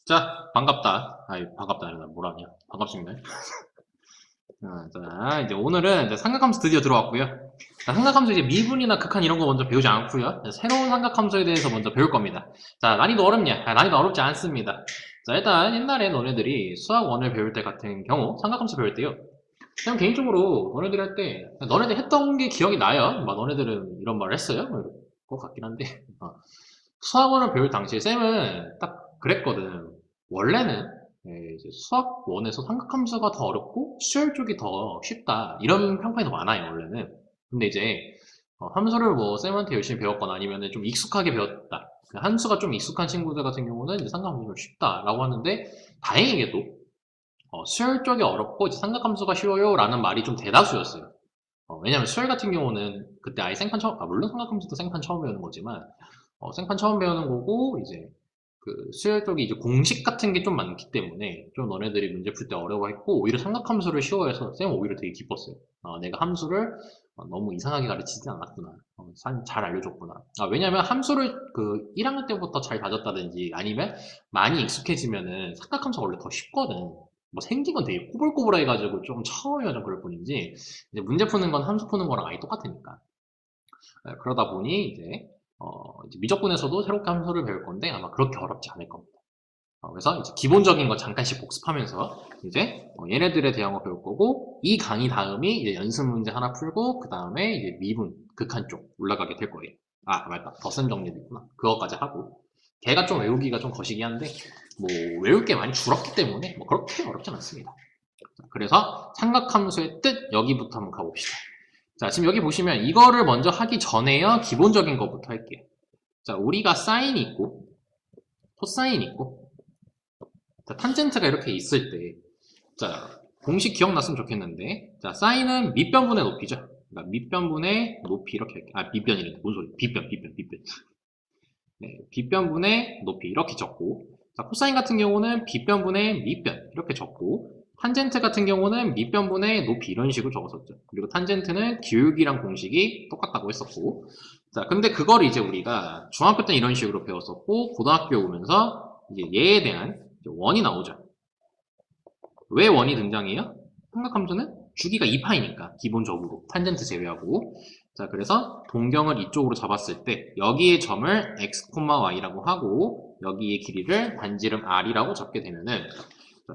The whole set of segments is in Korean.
자, 반갑다. 아이, 반갑다. 아니라 뭐라냐. 반갑습니다. 자, 이제 오늘은 이제 삼각함수 드디어 들어왔고요. 자, 삼각함수 이제 미분이나 극한 이런 거 먼저 배우지 않고요. 새로운 삼각함수에 대해서 먼저 배울 겁니다. 자, 난이도 어렵냐? 난이도 어렵지 않습니다. 자, 일단 옛날에 너네들이 수학 1을 배울 때 같은 경우 삼각함수 배울 때요. 그냥 개인적으로 너네들이 할 때 너네들 했던 게 기억이 나요. 막 너네들은 이런 말을 했어요. 뭐 이럴 것 같긴 한데 수학 1을 배울 당시에 쌤은 딱 그랬거든. 원래는 이제 수학 1에서 삼각함수가 더 어렵고 수열 쪽이 더 쉽다 이런 평판이 더 많아요 원래는. 근데 이제 함수를 뭐 쌤한테 열심히 배웠거나 아니면 좀 익숙하게 배웠다, 그 함수가 좀 익숙한 친구들 같은 경우는 이제 삼각함수가 쉽다라고 하는데, 다행히게도 수열 쪽이 어렵고 이제 삼각함수가 쉬워요 라는 말이 좀 대다수였어요. 왜냐면 수열 같은 경우는 그때 아예 생판 처음, 물론 삼각함수도 생판 처음 배우는 거지만 생판 처음 배우는 거고, 이제 그 수열 쪽이 이제 공식 같은 게 좀 많기 때문에 좀 너네들이 문제 풀 때 어려워했고, 오히려 삼각함수를 쉬워해서 쌤은 오히려 되게 기뻤어요. 내가 함수를 너무 이상하게 가르치지 않았구나. 잘 알려줬구나. 왜냐면 함수를 그 1학년 때부터 잘 다졌다든지 아니면 많이 익숙해지면은 삼각함수가 원래 더 쉽거든. 뭐 생긴 건 되게 꼬불꼬불해 가지고 좀 처음이라 좀 그럴 뿐이지, 이제 문제 푸는 건 함수 푸는 거랑 아예 똑같으니까. 그러다 보니 이제 미적분에서도 새롭게 함수를 배울 건데 아마 그렇게 어렵지 않을 겁니다. 그래서 이제 기본적인 거 잠깐씩 복습하면서 이제 얘네들에 대한 거 배울 거고, 이 강의 다음이 이제 연습 문제 하나 풀고 그 다음에 이제 미분 극한 쪽 올라가게 될 거예요. 맞다, 덧셈 정리도 있구나. 그거까지 하고, 걔가 좀 외우기가 좀 거시기 한데 뭐 외울 게 많이 줄었기 때문에 뭐 그렇게 어렵진 않습니다. 그래서 삼각함수의 뜻 여기부터 한번 가봅시다. 자, 지금 여기 보시면 이거를 먼저 하기 전에요, 기본적인 것부터 할게요. 자, 우리가 사인이 있고 코사인이 있고, 자, 탄젠트가 이렇게 있을 때, 자, 공식 기억났으면 좋겠는데, 자, 사인은 밑변분의 높이죠. 그러니까 밑변분의 높이 이렇게 할게요. 밑변이래. 뭔 소리? 빗변. 네, 빗변분의 높이 이렇게 적고, 자, 코사인 같은 경우는 빗변분의 밑변 이렇게 적고, 탄젠트 같은 경우는 밑변분의 높이 이런 식으로 적었었죠. 그리고 탄젠트는 기울기랑 공식이 똑같다고 했었고, 자, 근데 그걸 이제 우리가 중학교 때 이런 식으로 배웠었고, 고등학교에 오면서 이제 얘에 대한 원이 나오죠. 왜 원이 등장해요? 삼각함수는 주기가 2파이니까 기본적으로 탄젠트 제외하고. 자, 그래서 동경을 이쪽으로 잡았을 때 여기의 점을 x, y라고 하고 여기의 길이를 반지름 r이라고 잡게 되면은,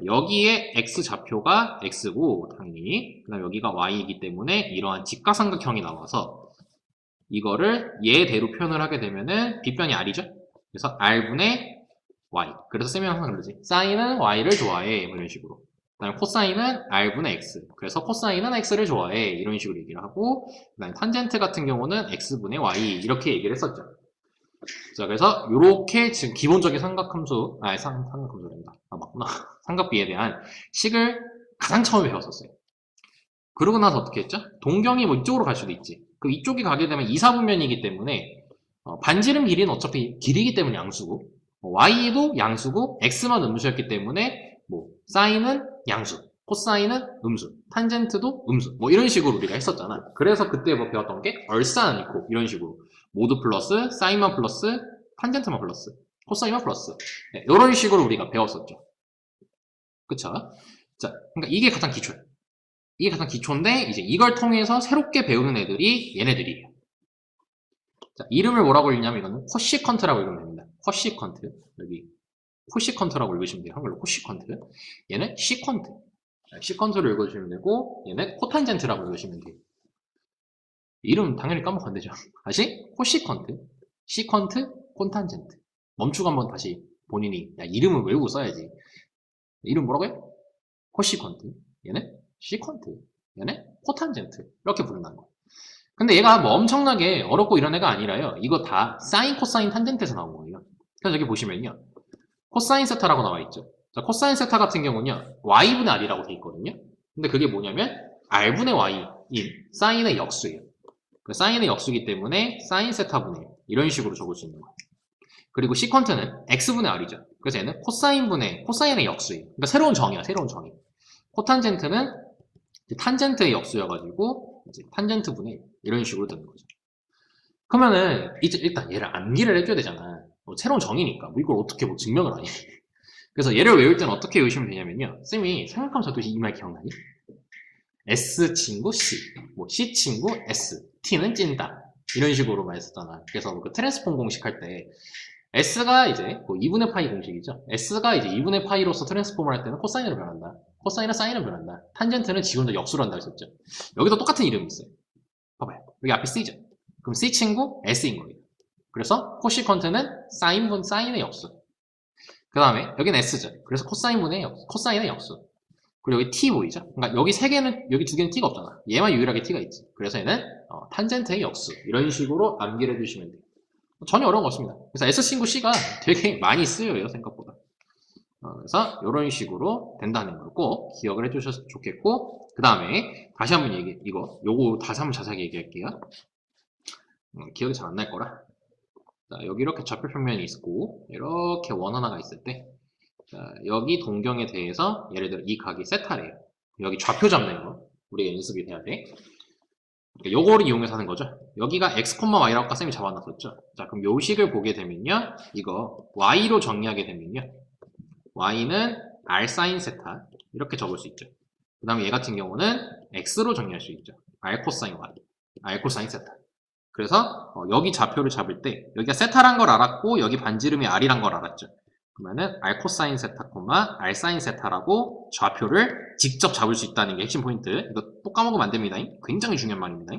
여기에 x 좌표가 x고 당연히, 그다음 여기가 y이기 때문에 이러한 직각삼각형이 나와서 이거를 얘대로 표현을 하게 되면은 빗변이 r이죠. 그래서 r분의 y. 그래서 쌤이 항상 그러지. 사인은 y를 좋아해. 뭐 이런 식으로. 그다음에 코사인은 r분의 x. 그래서 코사인은 x를 좋아해. 이런 식으로 얘기를 하고, 그다음에 탄젠트 같은 경우는 x분의 y. 이렇게 얘기를 했었죠. 자, 그래서 이렇게 지금 기본적인 삼각함수, 삼각함수란다. 맞구나. 삼각비에 대한 식을 가장 처음에 배웠었어요. 그러고 나서 어떻게 했죠? 동경이 뭐 이쪽으로 갈 수도 있지. 그 이쪽이 가게 되면 이사분면이기 때문에 반지름 길이는 어차피 길이기 때문에 양수고, y도 양수고 x만 음수였기 때문에 뭐 사인은 양수, 코사인은 음수, 탄젠트도 음수, 뭐 이런 식으로 우리가 했었잖아. 그래서 그때 뭐 배웠던 게 얼싸 않고 이런 식으로 모두 플러스, 사인만 플러스, 탄젠트만 플러스, 코사인만 플러스, 네, 이런 식으로 우리가 배웠었죠. 그쵸? 자, 그러니까 이게 가장 기초예요. 이게 가장 기초인데 이제 이걸 통해서 새롭게 배우는 애들이 얘네들이에요. 자, 이름을 뭐라고 읽냐면 이거는 코시컨트라고 읽으면 됩니다. 코시컨트. 여기 코시컨트라고 읽으시면 돼요. 한글로 코시컨트. 얘는 시컨트. 시컨트로 읽어주시면 되고, 얘는 코탄젠트라고 읽으시면 돼요. 이름 당연히 까먹으면 안 되죠. 다시 코시컨트, 시컨트, 콘탄젠트. 멈추고 한번 다시 본인이 이름을 외우고 써야지. 이름 뭐라고요? 코시컨트. 얘는 시컨트. 얘는 코탄젠트. 이렇게 부른다는 거예요. 근데 얘가 뭐 엄청나게 어렵고 이런 애가 아니라요. 이거 다 사인, 코사인, 탄젠트에서 나온 거예요. 그래서 여기 보시면요, 코사인 세타라고 나와 있죠. 자, 코사인 세타 같은 경우는요, y분의 r이라고 돼 있거든요. 근데 그게 뭐냐면 r분의 y인 사인의 역수예요. 그 사인의 역수이기 때문에 사인 세타분의 이런 식으로 적을 수 있는 거예요. 그리고 시컨트는 x분의 r이죠. 그래서 얘는 코사인의 역수예요. 그러니까 새로운 정의야, 새로운 정의. 코탄젠트는 탄젠트의 역수여가지고 이제 탄젠트분의 이런 식으로 되는 거죠. 그러면은 이제 일단 얘를 암기를 해줘야 되잖아. 새로운 정의니까 뭐 이걸 어떻게 뭐 증명을 하니? 그래서 얘를 외울 때는 어떻게 외우시면 되냐면요. 쌤이 삼각함수 도시 이 말 기억나니? S 친구 C, 뭐 C 친구 S, T는 찐다. 이런 식으로 말했었잖아. 그래서 그 트랜스폼 공식 할 때 S가 이제 뭐 2분의 파이 공식이죠. S가 이제 2분의 파이로서 트랜스폼을 할 때는 코사인으로 변한다. 코사인은 사인으로 변한다. 탄젠트는 지금도 역수로 한다고 했었죠. 여기도 똑같은 이름이 있어요. 봐봐요. 여기 앞에 C죠. 그럼 C 친구 S인 거예요. 그래서 코시컨트는 사인의 역수. 그 다음에 여기는 S죠. 그래서 코사인의 역수. 그리고 여기 T 보이죠? 그러니까 여기 세 개는, 여기 두 개는 T가 없잖아. 얘만 유일하게 T가 있지. 그래서 얘는 탄젠트의 역수. 이런 식으로 암기를 해주시면 돼요. 전혀 어려운 거 없습니다. 그래서 S 친구 C가 되게 많이 쓰여요, 생각보다. 그래서 이런 식으로 된다는 걸 꼭 기억을 해주셨으면 좋겠고, 그 다음에 다시 한번 요거 다시 한번 자세하게 얘기할게요. 기억이 잘 안 날 거라. 자, 여기 이렇게 좌표평면이 있고, 이렇게 원 하나가 있을 때, 자, 여기 동경에 대해서 예를 들어 이 각이 세타래요. 여기 좌표 잡는 거 우리가 연습이 돼야 돼. 그러니까 요거를 이용해서 하는 거죠. 여기가 x, y라고 아까 쌤이 잡아놨었죠. 자, 그럼 요 식을 보게 되면요, 이거 y로 정리하게 되면요, y는 r sin 세타 이렇게 적을 수 있죠. 그 다음에 얘 같은 경우는 x로 정리할 수 있죠. r 코사인 y, r 코사인 세타. 그래서 여기 좌표를 잡을 때 여기가 세타란 걸 알았고 여기 반지름이 r이란 걸 알았죠. 그러면은 r 코사인 세타, r 사인 세타라고 좌표를 직접 잡을 수 있다는 게 핵심 포인트. 이거 또 까먹으면 안 됩니다. 굉장히 중요한 말입니다.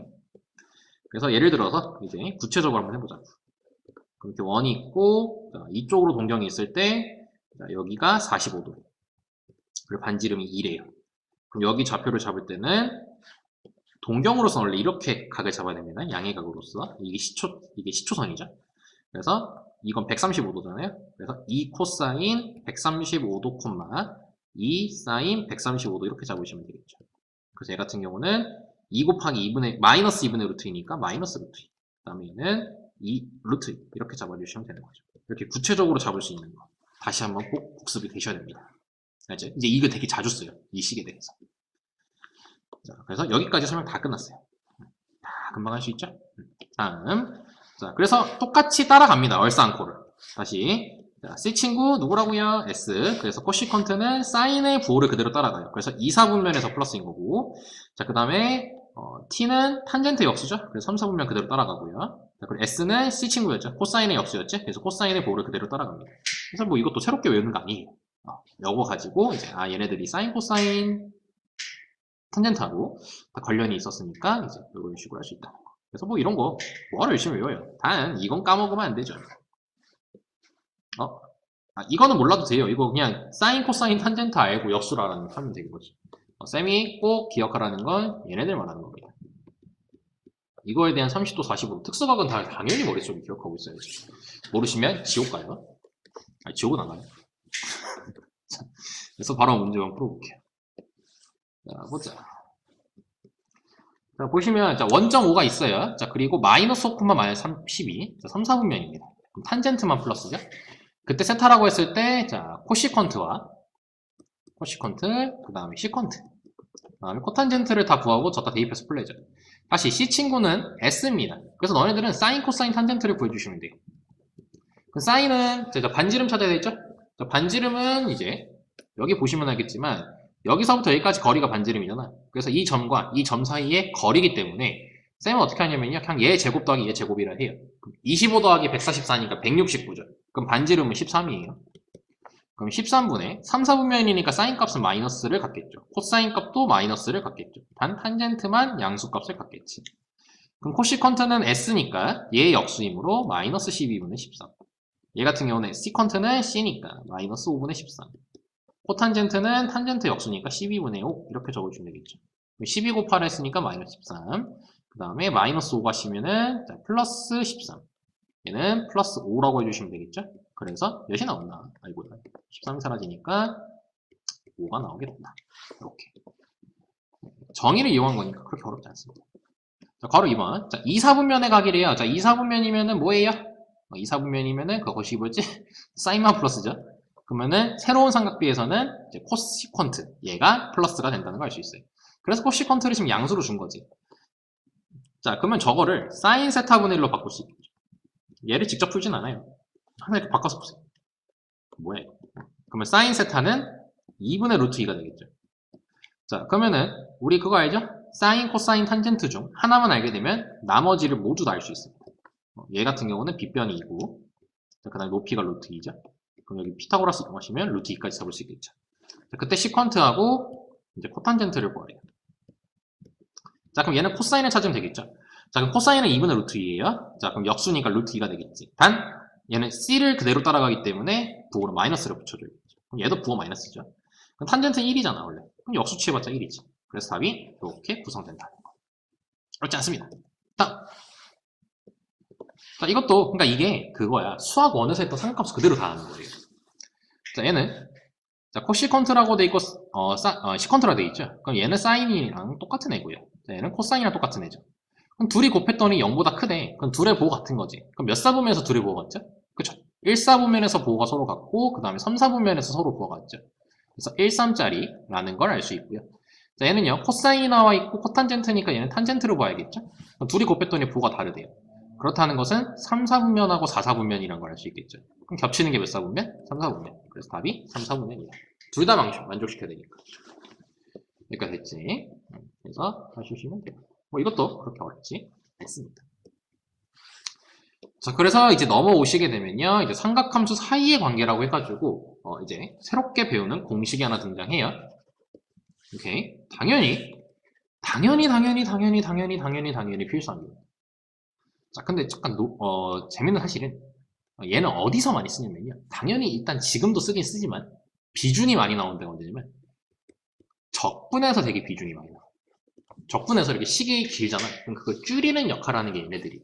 그래서 예를 들어서 이제 구체적으로 한번 해보자. 그럼 이렇게 원이 있고, 자, 이쪽으로 동경이 있을 때, 자, 여기가 45도. 그리고 반지름이 2래요. 그럼 여기 좌표를 잡을 때는 동경으로서 원래 이렇게 각을 잡아야 됩니다. 양의 각으로서. 이게 시초선이죠. 그래서 이건 135도잖아요. 그래서 2 코사인 135도 콤마 2 사인 135도 이렇게 잡으시면 되겠죠. 그래서 얘 같은 경우는 2 곱하기 2분의 마이너스 2분의 루트 2니까 마이너스 루트 2. 그 다음에 얘는 2 루트 2 이렇게 잡아주시면 되는 거죠. 이렇게 구체적으로 잡을 수 있는 거 다시 한번 꼭 복습이 되셔야 됩니다. 알죠? 이제 이거 되게 자주 써요. 이 식에 대해서. 자, 그래서 여기까지 설명 다 끝났어요. 다 금방 할 수 있죠? 다음. 자, 그래서 똑같이 따라갑니다. 얼싸안코를. 다시. 자, C 친구 누구라고요? S. 그래서 코시컨트는 사인의 부호를 그대로 따라가요. 그래서 2, 4분면에서 플러스인 거고. 자, 그 다음에 T는 탄젠트 역수죠. 그래서 3, 4분면 그대로 따라가고요. 자, 그리고 S는 C 친구였죠. 코사인의 역수였죠. 그래서 코사인의 부호를 그대로 따라갑니다. 그래서 뭐 이것도 새롭게 외우는 거 아니에요. 요거 가지고 이제 얘네들이 사인, 코사인, 탄젠트하고 다 관련이 있었으니까 이제 이런 식으로 할 수 있다. 그래서 뭐 이런 거 뭐하러 열심히 외워요. 단 이건 까먹으면 안 되죠. 이거는 몰라도 돼요. 이거 그냥 사인, 코사인, 탄젠트 알고 역수라는 하면 되는 거지. 쌤이 꼭 기억하라는 건 얘네들 말하는 겁니다. 이거에 대한 30도, 45도 특수각은 다 당연히 머릿속에 기억하고 있어야지. 모르시면 지옥 가요. 지옥은 안 가요. 그래서 바로 문제 한번 풀어볼게요. 자, 보자. 자, 보시면, 자, 원점5가 있어요. 자, 그리고 마이너스 5, 마이너스 32. 자, 3, 4분면입니다. 그럼 탄젠트만 플러스죠. 그때 세타라고 했을 때, 자, 코시컨트와, 그 다음에 시컨트. 그 다음에 코탄젠트를 다 구하고 저다 대입해서 풀려죠. 다시, C 친구는 S입니다. 그래서 너네들은 사인, 코사인, 탄젠트를 구해주시면 돼요. 그 사인은, 자, 반지름 찾아야 되겠죠? 자, 반지름은 이제, 여기 보시면 알겠지만, 여기서부터 여기까지 거리가 반지름이잖아. 그래서 이 점과 이 점 사이의 거리이기 때문에 쌤은 어떻게 하냐면요. 그냥 얘 제곱 더하기 얘 제곱이라 해요. 25 더하기 144니까 169죠. 그럼 반지름은 13이에요. 그럼 13분의 3, 4분면이니까 사인 값은 마이너스를 갖겠죠. 코사인 값도 마이너스를 갖겠죠. 단 탄젠트만 양수값을 갖겠지. 그럼 코시컨트는 S니까 얘의 역수이므로 마이너스 12분의 13. 얘 같은 경우는 시컨트는 C니까 마이너스 5분의 13. 코탄젠트는 탄젠트 역수니까 12분의 5 이렇게 적어주면 되겠죠. 12 곱하라 했으니까 마이너스 13. 그 다음에 마이너스 5 가시면은 플러스 13. 얘는 플러스 5라고 해주시면 되겠죠. 그래서 몇이 나온다. 아이고 13이 사라지니까 5가 나오게 된다. 이렇게 정의를 이용한 거니까 그렇게 어렵지 않습니다. 자, 괄호 2번. 자, 2, 4분면의 각이래요. 자, 2, 4분면이면은 뭐예요? 2, 4분면이면은 그것이 뭐지? 사인만 플러스죠. 그러면은 새로운 삼각비에서는 이제 코시컨트 얘가 플러스가 된다는 걸 알 수 있어요. 그래서 코시컨트를 지금 양수로 준 거지. 자, 그러면 저거를 사인 세타분의 1로 바꿀 수 있겠죠. 얘를 직접 풀진 않아요. 하나 이렇게 바꿔서 보세요. 뭐야 이거? 그러면 사인 세타는 2분의 루트 2가 되겠죠. 자, 그러면은 우리 그거 알죠? 사인, 코사인, 탄젠트 중 하나만 알게 되면 나머지를 모두 다 알 수 있습니다. 얘 같은 경우는 빗변이 2고, 그 다음에 높이가 루트 2죠. 그럼 여기 피타고라스 이용하시면 루트 2까지 잡을 수 있겠죠. 자, 그때 시퀀트하고 이제 코탄젠트를 구하래요. 자, 그럼 얘는 코사인을 찾으면 되겠죠. 자, 그럼 코사인은 2분의 루트 2예요. 자, 그럼 역수니까 루트 2가 되겠지. 단 얘는 C를 그대로 따라가기 때문에 부호로 마이너스를 붙여줘야겠죠. 그럼 얘도 부호 마이너스죠. 그럼 탄젠트는 1이잖아 원래. 그럼 역수 취해봤자 1이지. 그래서 답이 이렇게 구성된다. 어렵지 않습니다. 다음. 자, 이것도 그러니까 이게 그거야. 수학 원에서 했던 삼각함수 그대로 다 하는 거예요. 자, 얘는 자, 코시컨트라고 돼 있고 시컨트라 돼 있죠. 그럼 얘는 사인이랑 똑같은 애고요. 자, 얘는 코사인이랑 똑같은 애죠. 그럼 둘이 곱했더니 0보다 크대. 그럼 둘의 보호 같은 거지. 그럼 몇 사분면에서 둘의 보호 같죠? 그쵸? 1사분면에서 보호가 서로 같고 그 다음에 3사분면에서 서로 보호가 같죠. 그래서 1, 3짜리라는 걸 알 수 있고요. 자, 얘는요. 코사인이 나와 있고 코탄젠트니까 얘는 탄젠트로 봐야겠죠? 그럼 둘이 곱했더니 보호가 다르대요. 그렇다는 것은 3, 4분면하고 4, 4분면이라는 걸 알 수 있겠죠. 그럼 겹치는 게 몇 사분면? 3, 4분면. 그래서 답이 3, 4분면이다. 둘 다 만족시켜야 되니까. 여기까지 됐지. 그래서 하시면 돼요. 뭐 이것도 그렇게 어렵지 않습니다. 자, 그래서 이제 넘어오시게 되면요. 이제 삼각함수 사이의 관계라고 해가지고, 이제 새롭게 배우는 공식이 하나 등장해요. 오케이. 당연히 필수합니다. 자, 근데 잠깐 재밌는 사실은 얘는 어디서 많이 쓰냐면요. 당연히 일단 지금도 쓰긴 쓰지만 비중이 많이 나오는 데가 언제냐면 적분에서 되게 비중이 많이 나와요. 적분에서 이렇게 식이 길잖아. 그럼 그걸 줄이는 역할을 하는 게 얘네들이.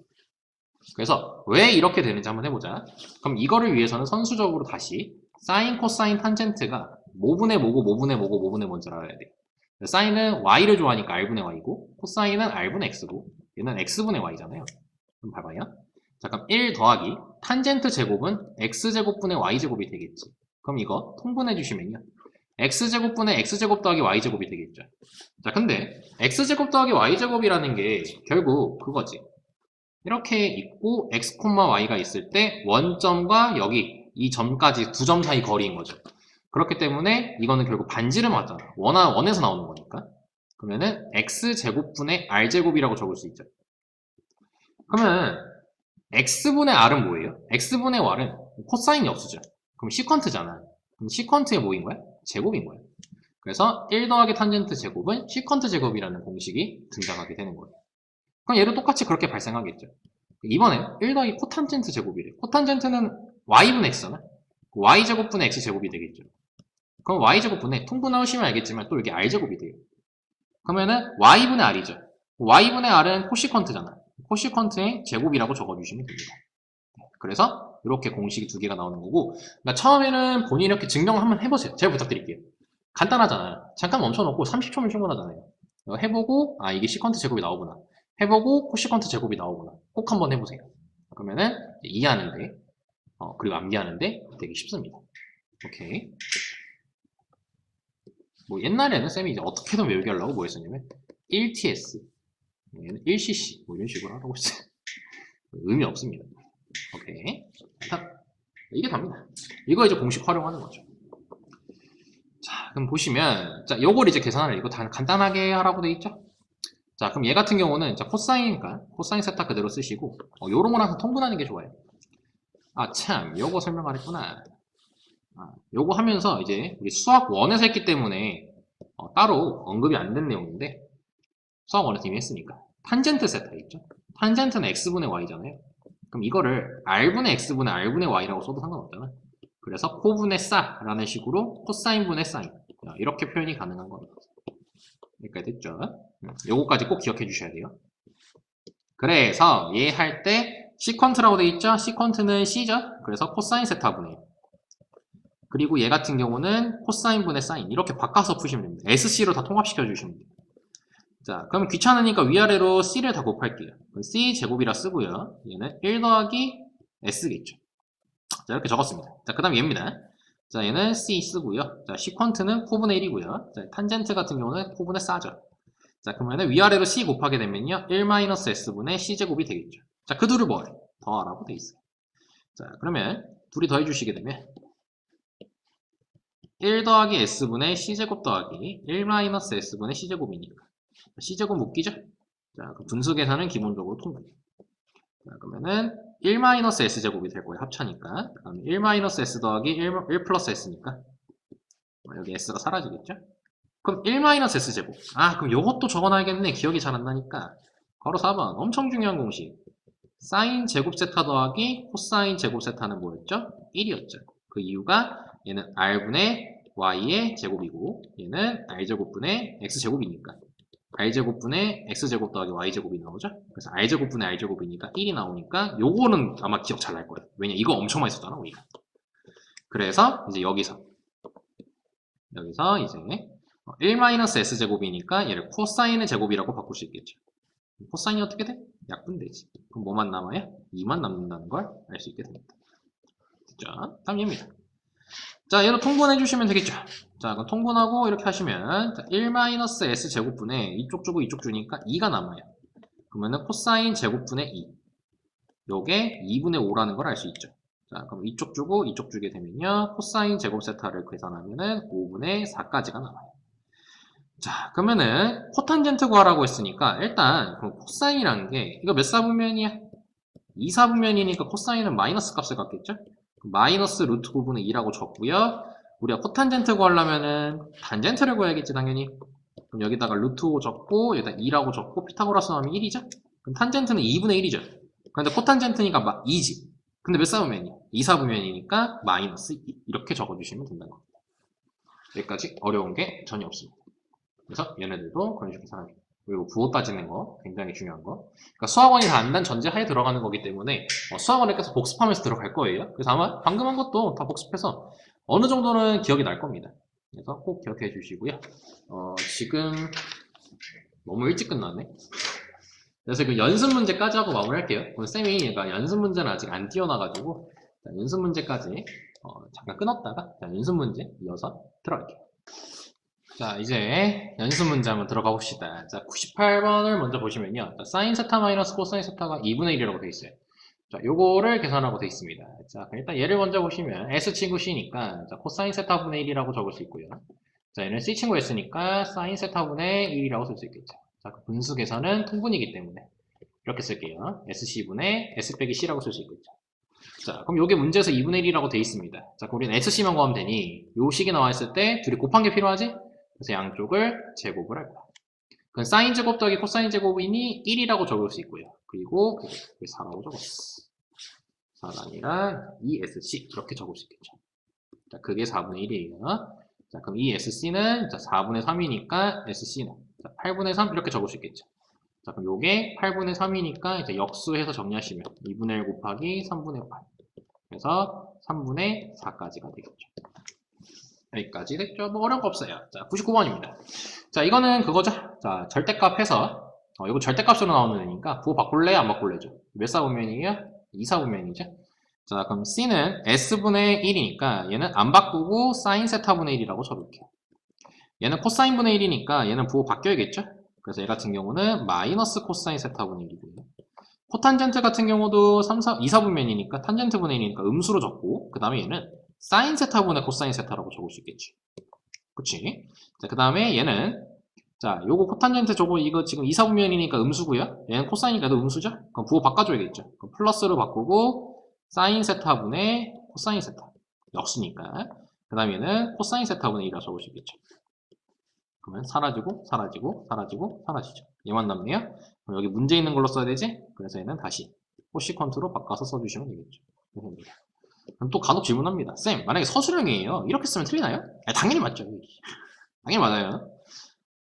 그래서 왜 이렇게 되는지 한번 해보자. 그럼 이거를 위해서는 선수적으로 다시 사인, 코사인, 탄젠트가 뭐분의 뭐고 뭐분의 뭐고 뭐분의 뭔지 알아야 돼. 사인은 y를 좋아하니까 r분의 y고 코사인은 r분의 x고 얘는 x분의 y잖아요. 그럼 봐봐요. 자, 그럼 1 더하기 탄젠트 제곱은 x제곱분의 y제곱이 되겠지. 그럼 이거 통분해 주시면요. x제곱분의 x제곱 더하기 y제곱이 되겠죠. 자, 근데 x제곱 더하기 y제곱이라는 게 결국 그거지. 이렇게 있고 x, y가 있을 때 원점과 여기 이 점까지 두 점 사이 거리인 거죠. 그렇기 때문에 이거는 결국 반지름 맞잖아. 원에서 나오는 거니까. 그러면은 x제곱분의 r제곱이라고 적을 수 있죠. 그러면 x분의 r은 뭐예요? x분의 r은 코사인이 없어져. 그럼 시퀀트잖아. 그럼 시퀀트의 뭐인 거야? 제곱인 거야. 그래서 1 더하기 탄젠트 제곱은 시퀀트 제곱이라는 공식이 등장하게 되는 거예요. 그럼 얘도 똑같이 그렇게 발생하겠죠. 이번엔 1 더하기 코탄젠트 제곱이래. 코탄젠트는 y분의 x잖아. y제곱분의 x제곱이 되겠죠. 그럼 y제곱분의 통분하시면 알겠지만 또 여기 r제곱이 돼요. 그러면은 y분의 r이죠. y분의 r은 코시컨트잖아. 코시컨트의 제곱이라고 적어주시면 됩니다. 그래서 이렇게 공식이 두 개가 나오는 거고, 그러니까 처음에는 본인이 이렇게 증명을 한번 해보세요. 제가 부탁드릴게요. 간단하잖아요. 잠깐 멈춰놓고 30초면 충분하잖아요. 해보고 이게 시컨트 제곱이 나오구나. 해보고 코시컨트 제곱이 나오구나. 꼭 한번 해보세요. 그러면은 이해하는데 그리고 암기하는데 되게 쉽습니다. 오케이. 뭐 옛날에는 쌤이 이제 어떻게든 외우게 하려고 뭐 했었냐면 1TS, 얘는 1cc 뭐 이런 식으로 하라고 했어요. 의미 없습니다. 오케이. 자, 이게 답니다. 이거 이제 공식 활용하는 거죠. 자, 그럼 보시면 자, 요걸 이제 계산을 이거 다 간단하게 하라고 돼 있죠? 자, 그럼 얘 같은 경우는 자, 코사인이니까 코사인 세타 그대로 쓰시고 요런 거랑 통분하는 게 좋아요. 참, 요거 설명 안 했구나. 요거 하면서 이제 우리 수학 1에서 했기 때문에 따로 언급이 안 된 내용인데 수학 1에서 이미 했으니까 탄젠트 세타 있죠? 탄젠트는 x분의 y잖아요. 그럼 이거를 r분의 x분의 r분의 y라고 써도 상관없잖아. 그래서 코분의 싸라는 식으로 코사인분의 사인 이렇게 표현이 가능한 겁니다. 여기까지 됐죠? 요거까지 꼭 기억해 주셔야 돼요. 그래서 얘 할 때 시퀀트라고 돼 있죠? 시퀀트는 c죠? 그래서 코사인 세타분의 그리고 얘 같은 경우는 코사인분의 사인 이렇게 바꿔서 푸시면 됩니다. SC로 다 통합시켜 주시면 돼요. 자, 그럼 귀찮으니까 위아래로 C를 다 곱할게요. C 제곱이라 쓰고요. 얘는 1 더하기 S겠죠. 자, 이렇게 적었습니다. 자, 그 다음 얘입니다. 자, 얘는 C 쓰고요. 자, 시퀀트는 코분의 1이고요. 자, 탄젠트 같은 경우는 코분의 4죠. 자, 그러면 위아래로 C 곱하게 되면요. 1-S분의 C제곱이 되겠죠. 자, 그 둘을 뭐해? 더하라고 돼 있어요. 자, 그러면 둘이 더해주시게 되면 1 더하기 s분의 c제곱 더하기 1 마이너스 s분의 c제곱이니까 c제곱 묶이죠? 자, 그 분수 계산은 기본적으로 통분. 자, 그러면은 1 마이너스 s제곱이 될 거예요. 합차니까. 그다음에 1 마이너스 s 더하기 1 플러스 s니까 여기 s가 사라지겠죠? 그럼 1 마이너스 s제곱. 아, 그럼 요것도 적어놔야겠네. 기억이 잘 안 나니까. 바로 4번. 엄청 중요한 공식. 사인 제곱 세타 더하기 코사인 제곱 세타는 뭐였죠? 1이었죠. 그 이유가 얘는 r분의 y의 제곱이고 얘는 r제곱분의 x제곱이니까 r제곱분의 x제곱 더하기 y제곱이 나오죠? 그래서 r제곱분의 r제곱이니까 1이 나오니까 요거는 아마 기억 잘 날 거예요. 왜냐 이거 엄청 많이 썼잖아 우리가. 그래서 이제 여기서 이제 1-s제곱이니까 얘를 코사인의 제곱이라고 바꿀 수 있겠죠. 코사인이 어떻게 돼? 약분되지. 그럼 뭐만 남아요? 2만 남는다는 걸 알 수 있게 됩니다. 됐죠? 다음 얘입니다. 자, 얘로 통분해 주시면 되겠죠. 자, 그럼 통분하고 이렇게 하시면 1-s제곱분의 이쪽 주고 이쪽 주니까 2가 남아요. 그러면은 코사인 제곱분의 2. 요게 2분의 5라는 걸 알 수 있죠. 자, 그럼 이쪽 주고 이쪽 주게 되면요. 코사인 제곱 세타를 계산하면은 5분의 4까지가 나와요. 자, 그러면은 코탄젠트 구하라고 했으니까 일단 그럼 코사인이라는 게 이거 몇 사분면이야? 2사분면이니까 코사인은 마이너스 값을 갖겠죠? 마이너스 루트 5분의 2라고 적고요. 우리가 코탄젠트 구하려면은 단젠트를 구해야겠지 당연히. 그럼 여기다가 루트 5 적고 여기다 2라고 적고 피타고라스 나오면 1이죠? 그럼 탄젠트는 2분의 1이죠. 근데 코탄젠트니까 2지. 근데 몇 사분면이야? 2사분면이니까 마이너스 2 이렇게 적어주시면 된다는 겁니다. 여기까지 어려운 게 전혀 없습니다. 그래서 얘네들도 그런 식으로 사라집니다. 그리고 부호 따지는 거 굉장히 중요한 거. 그러니까 수학원이 다 안단 전제하에 들어가는 거기 때문에 수학원에 계속 복습하면서 들어갈 거예요. 그래서 아마 방금 한 것도 다 복습해서 어느 정도는 기억이 날 겁니다. 그래서 꼭 기억해 주시고요. 지금 너무 일찍 끝났네. 그래서 그 연습 문제까지 하고 마무리할게요. 오늘 쌤이 그러니까 연습 문제는 아직 안 띄워놔가지고 연습 문제까지 잠깐 끊었다가 연습 문제 이어서 들어갈게요. 자, 이제 연습 문제 한번 들어가 봅시다. 자, 98번을 먼저 보시면요. 자, 사인 세타 마이너스 코사인 세타가 2분의 1이라고 되어 있어요. 자, 요거를 계산하고 되어 있습니다. 자, 일단 얘를 먼저 보시면 S 친구 C니까 자, 코사인 세타분의 1이라고 적을 수 있고요. 자, 얘는 C 친구 S니까 사인 세타분의 1이라고 쓸 수 있겠죠. 자, 그 분수 계산은 통분이기 때문에 이렇게 쓸게요. SC분의 S 빼기 C라고 쓸 수 있겠죠. 자, 그럼 요게 문제에서 2분의 1이라고 되어 있습니다. 자, 그럼 우리는 SC만 구하면 되니 요 식이 나와 있을 때 둘이 곱한 게 필요하지? 그래서 양쪽을 제곱을 할 거야. 그럼 사인 제곱 더하기 코사인 제곱이니 1이라고 적을 수 있고요. 그리고 4라고 적었어. 4가 아니라 2SC 이렇게 적을 수 있겠죠. 자, 그게 4분의 1이에요. 자, 그럼 이 SC는 4분의 3이니까 SC는 8분의 3 이렇게 적을 수 있겠죠. 자, 그럼 요게 8분의 3이니까 이제 역수해서 정리하시면 2분의 1 곱하기 3분의 8. 그래서 3분의 4까지가 되겠죠. 여기까지 됐죠? 뭐 어려운 거 없어요. 자, 99번입니다. 자, 이거는 그거죠. 자, 절대값 해서 이거 절대값으로 나오는 애니까 부호 바꿀래? 안 바꿀래죠? 몇 사분면이에요? 2사분면이죠? 자, 그럼 C는 S분의 1이니까 얘는 안 바꾸고 사인 세타분의 1이라고 쳐볼게요. 얘는 코사인분의 1이니까 얘는 부호 바뀌어야겠죠? 그래서 얘 같은 경우는 마이너스 코사인 세타분의 1이고요. 코탄젠트 같은 경우도 2사분면이니까 탄젠트분의 1이니까 음수로 적고 그 다음에 얘는 사인 세타분의 코사인 세타라고 적을 수 있겠지. 그치? 자, 그 다음에 얘는 자, 요거 코탄젠트 저거 이거 지금 2사분면이니까 음수고요. 얘는 코사인이니까 음수죠? 그럼 부호 바꿔줘야겠죠. 그럼 플러스로 바꾸고 사인 세타분의 코사인 세타. 역수니까. 그 다음에 얘는 코사인 세타분의 2라 적을 수 있겠죠. 그러면 사라지고 사라지고 사라지고 사라지죠. 얘만 남네요. 그럼 여기 문제 있는 걸로 써야 되지? 그래서 얘는 다시 코시컨트로 바꿔서 써주시면 되겠죠. 됩니다. 그럼 또 간혹 질문합니다. 쌤, 만약에 서술형이에요. 이렇게 쓰면 틀리나요? 당연히 맞죠. 당연히 맞아요.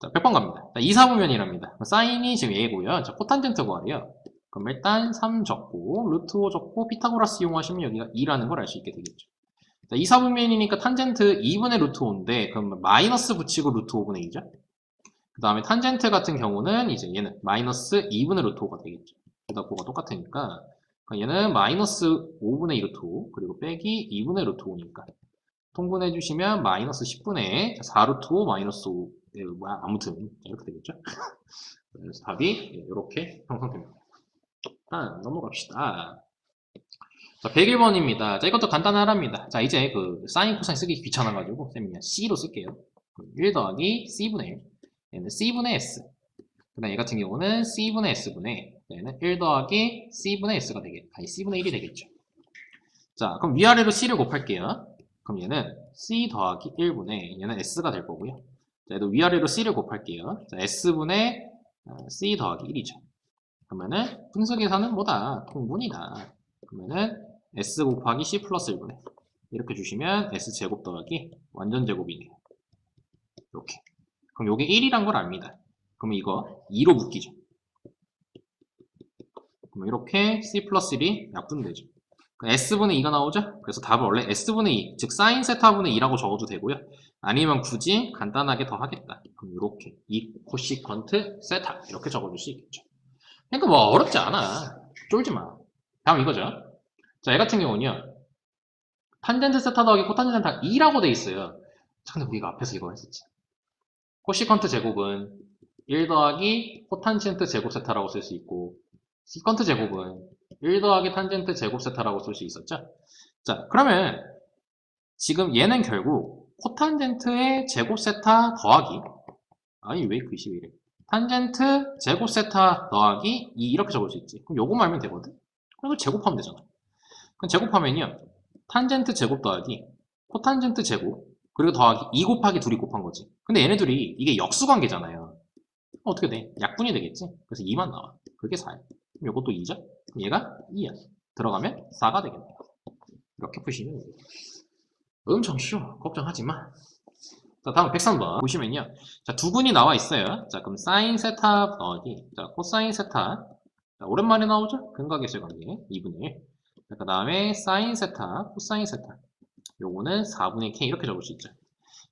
자, 100번 갑니다. 자, 2사분면이랍니다. 사인이 지금 A고요. 자, 코탄젠트 구하래요. 그럼 일단 3 적고 루트 5 적고 피타고라스 이용하시면 여기가 2라는 걸 알 수 있게 되겠죠. 자, 2사분면이니까 탄젠트 2분의 루트 5인데 그럼 마이너스 붙이고 루트 5분의 2죠. 그 다음에 탄젠트 같은 경우는 이제 얘는 마이너스 2분의 루트 5가 되겠죠. 둘다 부호가 똑같으니까 얘는 마이너스 5분의 2 루트 5 그리고 빼기 2분의 루트 5니까 통분해 주시면 마이너스 10분의 4 루트 5 마이너스 5 아무튼 이렇게 되겠죠. 그래서 답이 이렇게 형성됩니다. 일단 넘어갑시다. 자, 101번입니다. 자, 이것도 간단하랍니다. 자, 이제 그 사인 코사인 쓰기 귀찮아가지고 쌤이 그냥 C로 쓸게요. 1 더하기 C분의 1. 얘는 C분의 S. 그 다음 얘 같은 경우는 C분의 S분의 얘는 1 더하기 C분의 S가 되겠죠. 아니, C분의 1이 되겠죠. 자, 그럼 위아래로 C를 곱할게요. 그럼 얘는 C 더하기 1분의 얘는 S가 될 거고요. 자, 얘도 위아래로 C를 곱할게요. 자, S분의 C 더하기 1이죠. 그러면은 분수 계산은 뭐다? 통분이다. 그러면은 S 곱하기 C 플러스 1분의 이렇게 주시면 S제곱 더하기 완전 제곱이네요. 이렇게. 그럼 요게 1이란 걸 압니다. 그러면 이거 2로 묶이죠. 그럼 이렇게 C 플러스 1이 약분되죠. S분의 2가 나오죠? 그래서 답은 원래 S분의 2, 즉 사인 세타분의 2라고 적어도 되고요. 아니면 굳이 간단하게 더 하겠다. 그럼 이렇게 2 코시컨트 세타 이렇게 적어줄 수 있겠죠. 그러니까 뭐 어렵지 않아. 쫄지 마. 다음 이거죠. 자, 얘 같은 경우는요. 탄젠트 세타 더하기 코탄젠트 세타 2라고 돼 있어요. 근데 우리가 앞에서 이거 했었지. 코시컨트 제곱은 1 더하기 코탄젠트 제곱 세타라고 쓸 수 있고 시컨트 제곱은 1 더하기 탄젠트 제곱 세타라고 쓸 수 있었죠. 자, 그러면 지금 얘는 결국 코탄젠트의 제곱 세타 더하기 아니 왜 글씨 왜 이래 탄젠트 제곱 세타 더하기 2 이렇게 적을 수 있지. 그럼 요거만 알면 되거든. 그럼 제곱하면 되잖아. 그럼 제곱하면요 탄젠트 제곱 더하기 코탄젠트 제곱 그리고 더하기 2 곱하기 2이 곱한 거지. 근데 얘네들이 이게 역수관계잖아요. 어떻게 돼? 약분이 되겠지. 그래서 2만 나와. 그게 4야. 그럼 이것도 2죠? 그럼 얘가 2야. 들어가면 4가 되겠네요. 이렇게 푸시면 돼요. 엄청 쉬워. 걱정하지 마. 자, 다음 103번 보시면요. 자, 두 분이 나와 있어요. 자, 그럼 사인 세타 더하기 자, 코사인 세타. 자, 오랜만에 나오죠? 근각의 관계 2분의 1. 그 다음에 사인 세타, 코사인 세타. 요거는 4분의 K 이렇게 적을 수 있죠.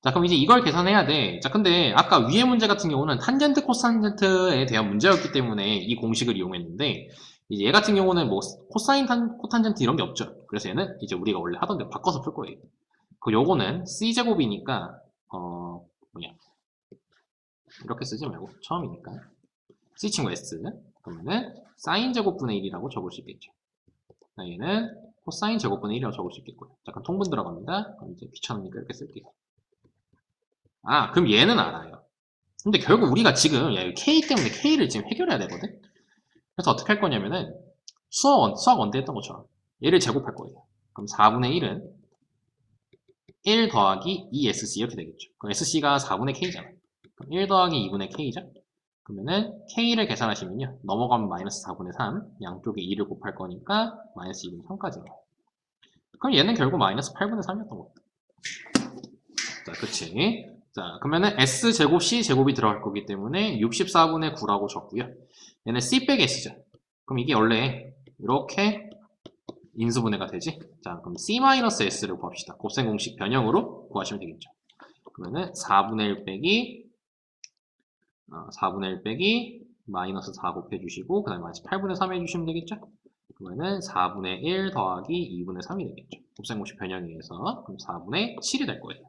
자, 그럼 이제 이걸 계산해야 돼. 자, 근데 아까 위의 문제 같은 경우는 탄젠트, 코탄젠트에 대한 문제였기 때문에 이 공식을 이용했는데 이제 얘 같은 경우는 뭐 코사인, 코탄젠트 이런 게 없죠. 그래서 얘는 이제 우리가 원래 하던 대로 바꿔서 풀 거예요. 그 요거는 C제곱이니까 뭐냐 이렇게 쓰지 말고 처음이니까 C 친구 S 그러면은 사인 제곱분의 1이라고 적을 수 있겠죠. 자, 얘는 코사인 제곱분의 1이라고 적을 수 있겠고요. 잠깐 통분 들어갑니다. 그럼 이제 귀찮으니까 이렇게 쓸게요. 아, 그럼 얘는 알아요. 근데 결국 우리가 지금 K 때문에 K를 지금 해결해야 되거든? 그래서 어떻게 할 거냐면은 수학 원대 했던 것처럼 얘를 제곱할 거예요. 그럼 4분의 1은 1 더하기 2SC 이렇게 되겠죠. 그럼 SC가 4분의 K잖아. 그럼 1 더하기 2분의 K죠? 그러면은 K를 계산하시면요. 넘어가면 마이너스 4분의 3 양쪽에 2를 곱할 거니까 마이너스 2분의 3까지 나와요. 그럼 얘는 결국 마이너스 8분의 3이었던 겁니다. 자, 그치? 자, 그러면은 S제곱, C제곱이 들어갈 거기 때문에 64분의 9라고 적고요. 얘는 C 빼기 S죠. 그럼 이게 원래 이렇게 인수분해가 되지? 자, 그럼 C-S를 구합시다. 곱셈 공식 변형으로 구하시면 되겠죠. 그러면은 4분의 1 빼기 4분의 1 빼기 마이너스 4 곱해주시고 그 다음에 마이너스 8분의 3 해주시면 되겠죠? 그러면은 4분의 1 더하기 2분의 3이 되겠죠. 곱셈 공식 변형에 의해서 그럼 4분의 7이 될 거예요.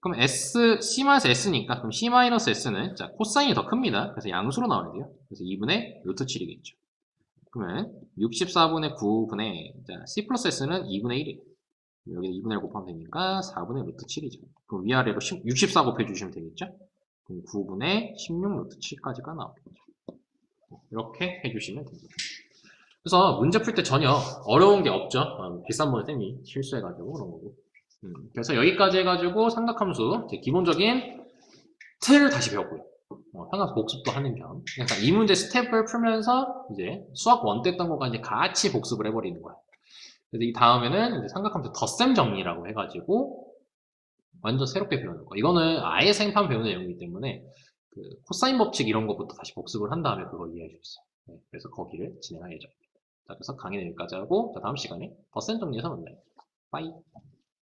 그럼 S, C-S니까 그럼 C-S는 자 코사인이 더 큽니다. 그래서 양수로 나와야 돼요. 그래서 2분의 루트 7이겠죠. 그러면 64분의 9분의 자, C 플러스 S는 2분의 1이에요. 여기 2분의 1 곱하면 되니까 4분의 루트 7이죠. 그럼 위아래로 64 곱해주시면 되겠죠. 그럼 9분의 16 루트 7까지가 나오겠죠. 이렇게 해주시면 됩니다. 그래서 문제 풀 때 전혀 어려운 게 없죠. 비싼 번 쌤이 실수해가지고 그런 거고. 그래서 여기까지 해가지고 삼각함수 기본적인 틀을 다시 배웠고요. 삼각함수 복습도 하는 겸. 그러니까 이 문제 스텝을 풀면서 이제 수학 원때 했던 거가 이제 같이 복습을 해버리는 거야. 그래서 이 다음에는 이제 삼각함수 덧셈 정리라고 해가지고 완전 새롭게 배우는 거. 이거는 아예 생판 배우는 내용이기 때문에 그 코사인 법칙 이런 것부터 다시 복습을 한 다음에 그걸 이해할 수 있어요. 네, 그래서 거기를 진행할 예정입니다. 자, 그래서 강의는 여기까지 하고 자, 다음 시간에 덧셈 정리해서 만나요. 빠이.